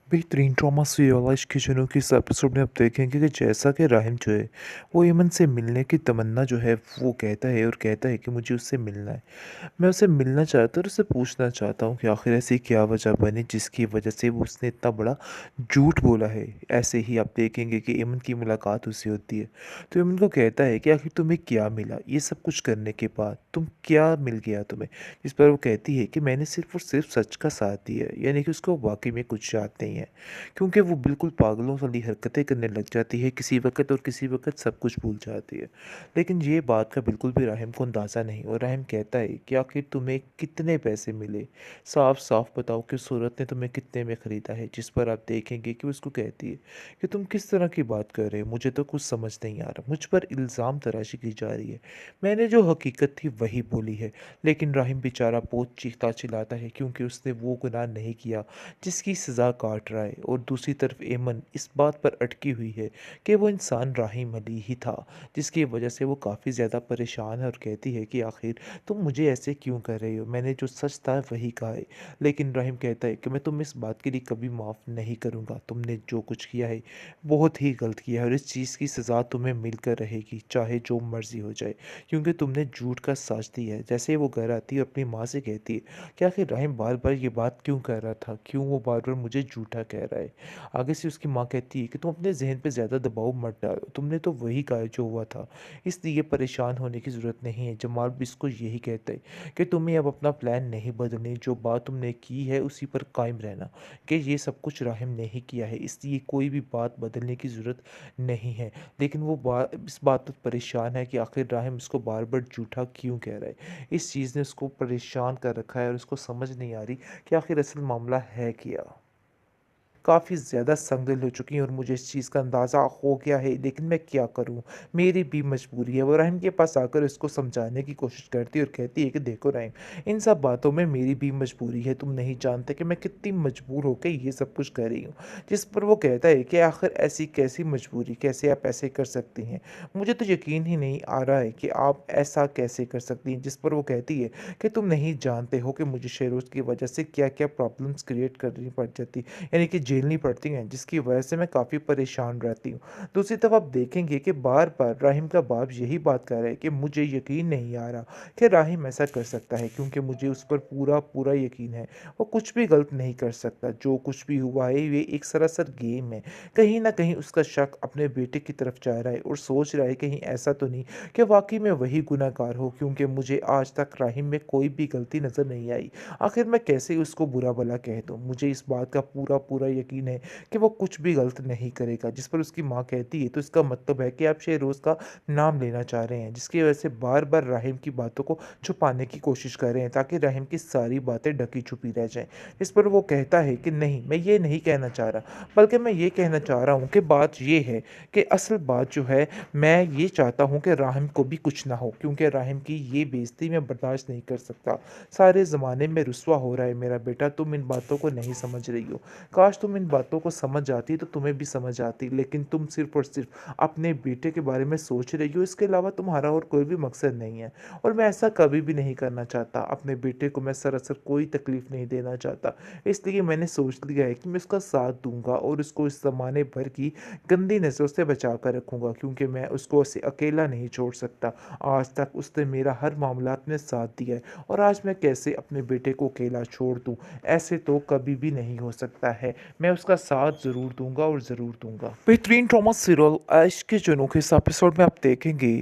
बेहतरीन trauma serialised किचनों के इस एपिसोड में आप देखेंगे कि जैसा कि राहिम जो है वो यमन से मिलने की तमन्ना जो है वो कहता है कि मुझे उससे मिलना है। मैं उससे मिलना चाहता हूँ और उससे पूछना चाहता हूँ कि आखिर ऐसी क्या वजह बनी जिसकी वजह से वो उसने इतना बड़ा झूठ बोला है। ऐसे ही आप देखेंगे कि यमन की मुलाकात उससे होती है तो यमन को कहता है कि आखिर तुम्हें क्या मिला, ये सब कुछ करने के बाद तुम क्या मिल गया तुम्हें। जिस पर वो कहती है कि मैंने सिर्फ और सिर्फ सच का साथ दिया है, यानी कि उसको वाकई में कुछ याद नहीं है क्योंकि वो बिल्कुल पागलों वाली हरकतें करने लग जाती है किसी वक्त और किसी वक्त सब कुछ भूल जाती है। लेकिन ये बात का बिल्कुल भी राहिम को अंदाज़ा नहीं और राहिम कहता है कि आखिर तुम्हें कितने पैसे मिले, साफ साफ बताओ कि सूरत ने तुम्हें कितने में ख़रीदा है। जिस पर आप देखेंगे कि उसको कहती है कि तुम किस तरह की बात कर रहे हो, मुझे तो कुछ समझ नहीं आ रहा, मुझ पर इल्ज़ाम तराशी की जा रही है, मैंने जो हकीकत थी वही बोली है। लेकिन राहिम बेचारा बहुत चीखता चिल्लाता है क्योंकि उसने वो गुनाह नहीं किया जिसकी सज़ा काट रहा है। और दूसरी तरफ एमन इस बात पर अटकी हुई है कि वो इंसान राहिम अली ही था, जिसकी वजह से वो काफ़ी ज़्यादा परेशान है और कहती है कि आखिर तुम मुझे ऐसे क्यों कर रहे हो, मैंने जो सच था वही कहा है। लेकिन राहिम कहता है कि मैं तुम इस बात के लिए कभी माफ़ नहीं करूँगा, तुमने जो कुछ किया है बहुत ही गलत किया है और इस चीज़ की सज़ा तुम्हें मिलकर रहेगी चाहे जो मर्ज़ी हो जाए, क्योंकि तुमने झूठ का साथ दिया है। जैसे ही वो घर आती है अपनी माँ से कहती है कि आखिर राहिम बार बार ये बात क्यों कर रहा था, क्यों वो बार बार मुझे झूठा कह रहा है। आगे से उसकी माँ कहती है कि तुम अपने जहन पे ज़्यादा दबाव मत डालो, तुमने तो वही कहा जो हुआ था, इसलिए परेशान होने की ज़रूरत नहीं है। जमाल भी इसको यही कहता है कि तुम्हें अब अपना प्लान नहीं बदलनी, जो बात तुमने की है उसी पर कायम रहना, कि ये सब कुछ राहिम ने ही किया है, इसलिए कोई भी बात बदलने की ज़रूरत नहीं है। लेकिन वो इस बात पर परेशान है कि आखिर राहिम उसको बार बार झूठा क्यों कह रहा है। इस चीज़ ने उसको परेशान कर रखा है और उसको समझ नहीं आ रही कि आखिर असल मामला है क्या। काफ़ी ज़्यादा संगल हो चुकी हैं और मुझे इस चीज़ का अंदाज़ा हो गया है, लेकिन मैं क्या करूँ? मेरी भी मजबूरी है। वो राहिम के पास आकर उसको समझाने की कोशिश करती है और कहती है कि देखो राहिम, इन सब बातों में मेरी भी मजबूरी है, तुम नहीं जानते कि मैं कितनी मजबूर होके ये सब कुछ कर रही हूँ। जिस पर वो कहता है कि आखिर ऐसी कैसी मजबूरी, कैसे आप ऐसे कर सकती हैं? मुझे तो यकीन ही नहीं आ रहा है कि आप ऐसा कैसे कर सकती हैं? जिस पर वो कहती है कि तुम नहीं जानते हो कि मुझे शेरोज़ की वजह से क्या-क्या प्रॉब्लम्स क्रिएट करनी पड़ जाती, यानी कि झेलनी पड़ती हैं, जिसकी वजह से मैं काफ़ी परेशान रहती हूँ। दूसरी तरफ आप देखेंगे कि बार-बार राहिम का बाप यही बात कर रहा है कि मुझे यकीन नहीं आ रहा कि राहिम ऐसा कर सकता है, क्योंकि मुझे उस पर पूरा-पूरा यकीन है। वो कुछ भी गलत नहीं कर सकता, जो कुछ भी हुआ है ये एक सरासर गेम है। कहीं न कहीं उसका शक अपने बेटे की तरफ जा रहा है और सोच रहा है कहीं ऐसा तो नहीं कि वाक़ई में वही गुनहगार हो, क्योंकि मुझे आज तक राहिम में कोई भी गलती नज़र नहीं आई। आखिर मैं कैसे उसको बुरा-भला कह दूँ? मुझे इस बात का पूरा-पूरा यकीन है कि वो कुछ भी गलत नहीं करेगा। जिस पर उसकी माँ कहती है, तो इसका मतलब है कि आप शेहरोज़ का नाम लेना चाह रहे हैं, जिसकी वजह से बार-बार राहिम की बातों को छुपाने की कोशिश कर रहे हैं, ताकि राहिम की सारी बातें ढकी-छुपी रह जाएँ। इस पर वो कहता है कि नहीं, मैं ये नहीं कहना चाह रहा, बल्कि मैं ये कहना चाह रहा हूँ कि बात ये है कि असल बात जो है, मैं ये चाहता हूँ कि राहिम को भी कुछ ना हो, क्योंकि राहिम की ये बेइज़्ज़ती मैं बर्दाश्त नहीं कर सकता। सारे ज़माने में रुसवा हो रहा है मेरा बेटा, तुम इन बातों को नहीं समझ रही हो। काश तुम इन बातों को समझ जाती तो तुम्हें भी समझ आती, लेकिन तुम सिर्फ़ और सिर्फ़ अपने बेटे के बारे में सोच रही हो, इसके अलावा तुम्हारा और कोई भी मकसद नहीं है। और मैं ऐसा कभी भी नहीं करना चाहता, अपने बेटे को मैं सरासर कोई तकलीफ़ नहीं देना चाहता। इसलिए मैंने सोच लिया है कि मैं उसका साथ दूँगा और उसको इस ज़माने भर की गंदी नज़रों से बचा कर रखूँगा, क्योंकि मैं उसको ऐसे अकेला नहीं छोड़ सकता। आज तक उसने मेरा हर मामलात में साथ दिया है और आज मैं कैसे अपने बेटे को अकेला छोड़ दूँ? ऐसे तो कभी भी नहीं हो सकता है। मैं उसका साथ ज़रूर दूँगा और ज़रूर दूँगा। बेहतरीन ट्रॉमा सीरियल ऐश के जनों के इस एपिसोड में आप देखेंगे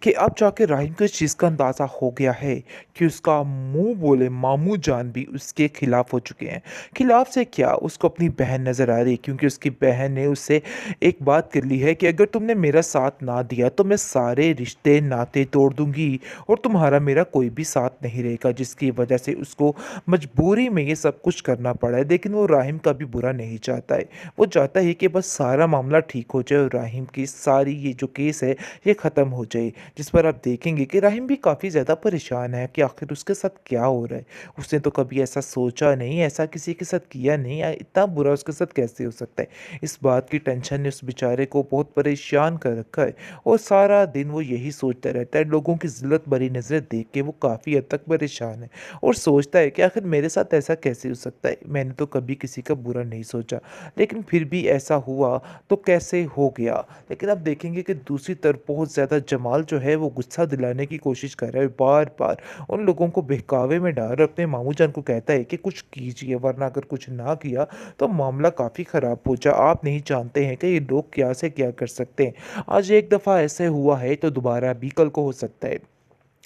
कि अब जाके राहिम को इस चीज़ का अंदाज़ा हो गया है कि उसका मुँह बोले मामू जान भी उसके खिलाफ हो चुके हैं। खिलाफ से क्या, उसको अपनी बहन नज़र आ रही है, क्योंकि उसकी बहन ने उससे एक बात कर ली है कि अगर तुमने मेरा साथ ना दिया तो मैं सारे रिश्ते नाते तोड़ दूँगी और तुम्हारा मेरा कोई भी साथ नहीं रहेगा, जिसकी वजह से उसको मजबूरी में ये सब कुछ करना पड़ा है। लेकिन वो राहिम का भी बुरा नहीं चाहता है, वो चाहता है कि बस सारा मामला ठीक हो जाए और राहिम की सारी ये जो केस है ये ख़त्म हो जाए। जिस पर आप देखेंगे कि राहिम भी काफ़ी ज़्यादा परेशान है कि आखिर उसके साथ क्या हो रहा है। उसने तो कभी ऐसा सोचा नहीं, ऐसा किसी के साथ किया नहीं, इतना बुरा उसके साथ कैसे हो सकता है। इस बात की टेंशन ने उस बेचारे को बहुत परेशान कर रखा है और सारा दिन वो यही सोचता रहता है। लोगों की ज़िल्लत भरी नज़रें देख के वो काफ़ी हद तक परेशान है और सोचता है कि आखिर मेरे साथ ऐसा कैसे हो सकता है, मैंने तो कभी किसी का बुरा नहीं सोचा। लेकिन फिर भी ऐसा हुआ तो कैसे हो गया। लेकिन अब देखेंगे कि दूसरी तरफ बहुत ज़्यादा जमाल जो है वो गुस्सा दिलाने की कोशिश कर रहा है बार-बार। उन लोगों को बहकावे में डाल कर अपने मामू जान को कहता है कि कुछ कीजिए, वरना अगर कुछ ना किया तो मामला काफ़ी ख़राब हो जा आप नहीं जानते हैं कि ये लोग क्या से क्या कर सकते हैं। आज एक दफ़ा ऐसे हुआ है तो दोबारा भी कल को हो सकता है।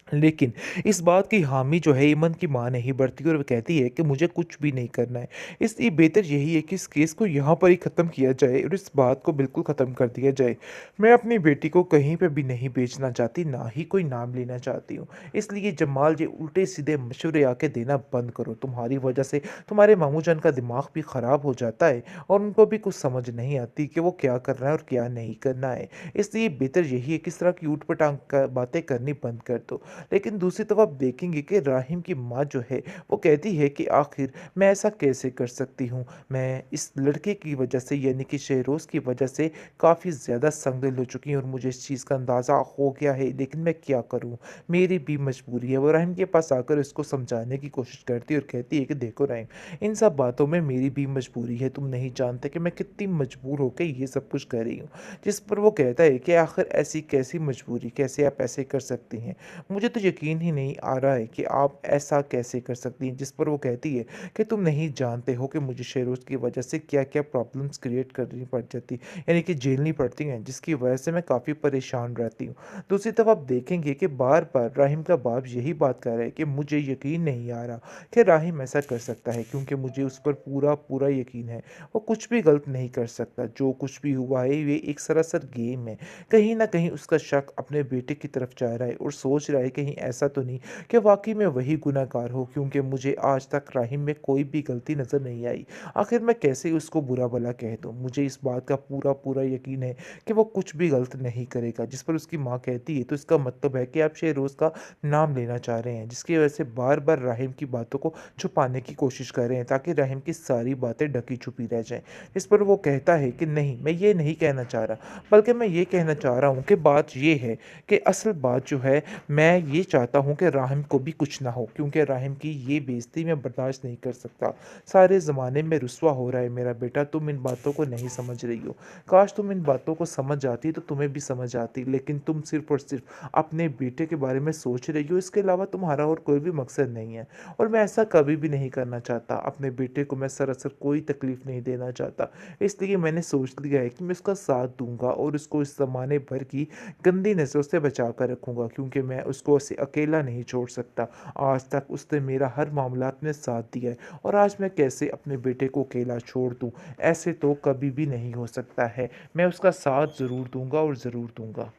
लेकिन इस बात की हामी जो है ईमन की माँ नहीं बरती और वो कहती है कि मुझे कुछ भी नहीं करना है। इसलिए बेहतर यही है कि इस केस को यहाँ पर ही ख़त्म किया जाए और इस बात को बिल्कुल ख़त्म कर दिया जाए। मैं अपनी बेटी को कहीं पे भी नहीं बेचना चाहती, ना ही कोई नाम लेना चाहती हूँ। इसलिए जमाल ये उल्टे-सीधे मशवरे आके देना बंद करो। तुम्हारी वजह से तुम्हारे मामू जान का दिमाग भी ख़राब हो जाता है और उनको भी कुछ समझ नहीं आती कि वो क्या करना है और क्या नहीं करना है। इसलिए बेहतर यही है कि इस तरह की ऊट-पटांग क बातें करनी बंद कर दो। लेकिन दूसरी तरफ आप देखेंगे कि राहिम की माँ जो है वो कहती है कि आखिर मैं ऐसा कैसे कर सकती हूँ। मैं इस लड़के की वजह से यानी कि शहरोज़ की वजह से काफ़ी ज़्यादा संगदिल हो चुकी हूँ और मुझे इस चीज़ का अंदाज़ा हो गया है, लेकिन मैं क्या करूँ? मेरी भी मजबूरी है। वो राहिम के पास आकर इसको समझाने की कोशिश करती है और कहती है कि देखो राहिम, इन सब बातों में मेरी भी मजबूरी है। तुम नहीं जानते कि मैं कितनी मजबूर होकर ये सब कुछ कर रही हूँ। जिस पर वो कहता है कि आखिर ऐसी कैसी मजबूरी, कैसे आप ऐसे कर सकती हैं? मुझे तो यकीन ही नहीं आ रहा है कि आप ऐसा कैसे कर सकती हैं। जिस पर वो कहती है कि तुम नहीं जानते हो कि मुझे शेरोज़ की वजह से क्या-क्या प्रॉब्लम्स क्रिएट करनी पड़ जाती, यानी कि झेलनी पड़ती हैं, जिसकी वजह से मैं काफ़ी परेशान रहती हूँ। दूसरी तरफ आप देखेंगे कि बार-बार राहिम का बाप यही बात कर रहा है कि मुझे यकीन नहीं आ रहा कि राहिम ऐसा कर सकता है, क्योंकि मुझे उस पर पूरा-पूरा यकीन है। वो कुछ भी गलत नहीं कर सकता। जो कुछ भी हुआ है ये एक सरासर गेम है। कहीं न कहीं उसका शक अपने बेटे की तरफ जा रहा है और सोच रहा है कहीं ऐसा तो नहीं कि वाक़ई में वही गुनहगार हो, क्योंकि मुझे आज तक राहिम में कोई भी गलती नज़र नहीं आई। आखिर मैं कैसे उसको बुरा-भला कह दूँ? मुझे इस बात का पूरा-पूरा यकीन है कि वो कुछ भी गलत नहीं करेगा। जिस पर उसकी माँ कहती है तो इसका मतलब है कि आप शहरोज़ का नाम लेना चाह रहे हैं, जिसकी वजह से बार-बार राहिम की बातों को छुपाने की कोशिश कर रहे हैं ताकि राहिम की सारी बातें ढकी-छुपी रह जाएँ। इस पर वो कहता है कि नहीं, मैं ये नहीं कहना चाह रहा, बल्कि मैं ये कहना चाह रहा हूँ कि बात ये है कि असल बात जो है, मैं ये चाहता हूँ कि राहिम को भी कुछ ना हो, क्योंकि राहिम की ये बेइज़्ज़ती मैं बर्दाश्त नहीं कर सकता। सारे ज़माने में रुसवा हो रहा है मेरा बेटा, तुम इन बातों को नहीं समझ रही हो। काश तुम इन बातों को समझ जाती तो तुम्हें भी समझ आती, लेकिन तुम सिर्फ़ और सिर्फ़ अपने बेटे के बारे में सोच रही हो, इसके अलावा तुम्हारा और कोई भी मकसद नहीं है। और मैं ऐसा कभी भी नहीं करना चाहता। अपने बेटे को मैं सरासर कोई तकलीफ़ नहीं देना चाहता। इसलिए मैंने सोच लिया है कि मैं उसका साथ दूँगा और उसको इस ज़माने भर की गंदी नज़रों से बचा कर रखूँगा, क्योंकि मैं उसको ऐसे अकेला नहीं छोड़ सकता। आज तक उसने मेरा हर मामलात में साथ दिया है और आज मैं कैसे अपने बेटे को अकेला छोड़ दूँ? ऐसे तो कभी भी नहीं हो सकता है। मैं उसका साथ ज़रूर दूँगा और ज़रूर दूँगा।